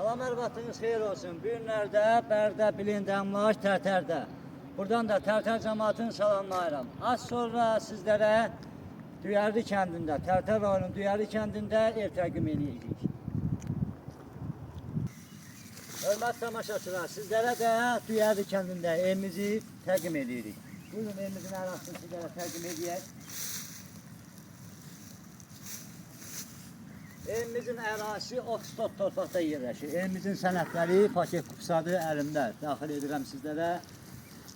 Salam, hər vaxtınız xeyir olsun. Bu günlərdə Bərdə, Bilində, Əmlaş, Tərtərdə. Buradan da Tərtər cəmaatını salamlayıram. Az sonra sizlərə Düyərli kəndində, Tərtər rayonunun Düyərli kəndində ev təqdim edəcəyik. Hörmətli tamaşaçılar, sizlərə də Düyərli kəndində evimizi təqdim edirik. Buyurun, evimizin ərazisini sizlərə təqdim edək. Evimizin ərazisi 30 torpaqda yerləşir. Evimizin sənədləri, paket kupsadı əlimdə. Daxil edirəm sizlərə.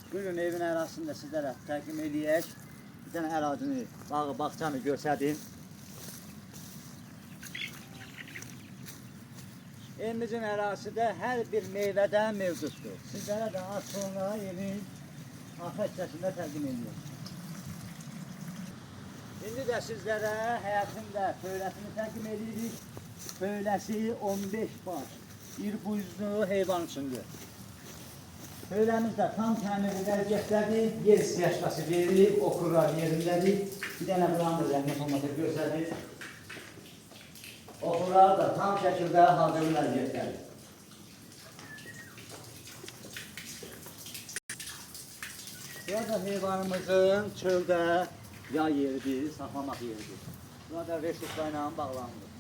Bugün evin ərazisini də sizlərə təqdim edək. Bir dənə ərazini, bağı, bağçanı görsədim. Evimizin ərazisi də hər bir meyvədən mövcuddur. Sizlərə də az sonra evin arxa hissəsində təqdim edirik. İndi də sizlərə həyətində böyləsini təqdim edirik. Böyləsi 15 baş, bir buzlu heyvan üçündür. Böyləmiz də tam təmirli vəziyyətdədir. Yer siyaşması verilir, okurlar yerindədir. Bir dənə buranı da zəhmət olmasa göstərir. Okurlar da tam şəkildə hazır vəziyyətdədir. Burada heyvanımızın çöldə yay yeridir, saxlamaq yeridir. Burada resursla ilə bağlanılır.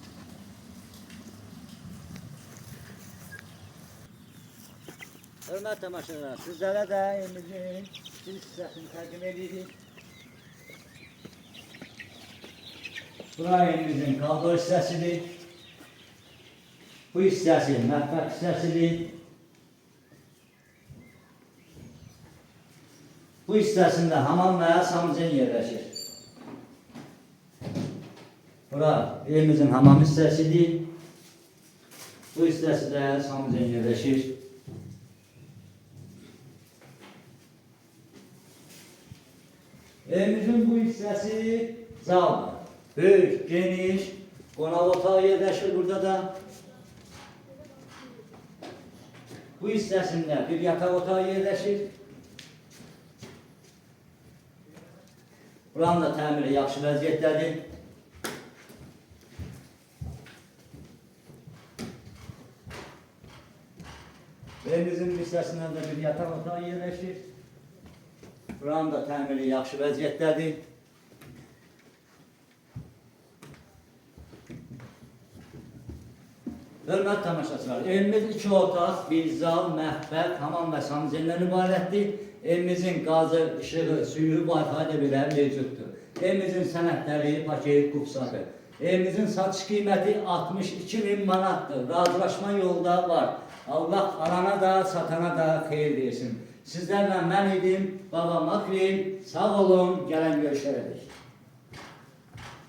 Hörmətli tamaşaçılar, sizlərə də evimizin bir hissəsini təqdim edirik. Bura evimizin qaldır hissəsidir. Bu hissəsi mətbəx hissəsidir. Bu hissəsində hamam və samucen yerləşir. Bura evimizin hamam hissəsidir. Bu hissəsi də samucen yerləşir. Evimizin bu hissəsi zaldır. Böyük, geniş, qonaq otağı yerləşir burada da. Bu hissəsində bir yataq otağı yerləşir. Buranın da təmiri yaxşı vəziyyətdədir. Evimizin hissəsindən də bir yataq otağı yerləşir. Buranın da təmiri yaxşı vəziyyətdədir. Hörmətli tamaşaçılar, evimiz 2 otaq, bir zal, mətbəx, hamam və samucenlə ibarətdir. Evimizin qazı, işığı, suyu, Wi-Fi də belə mövcuddur. Evimizin sənədləri, paket, kupsadır. Evimizin satış qiyməti 62.000 manatdır. Razılaşma yolda var. Allah alana da, satana da xeyir versin. Sizlərlə mən idim, Baba Makril. Sağ olun, gələn görüşərək.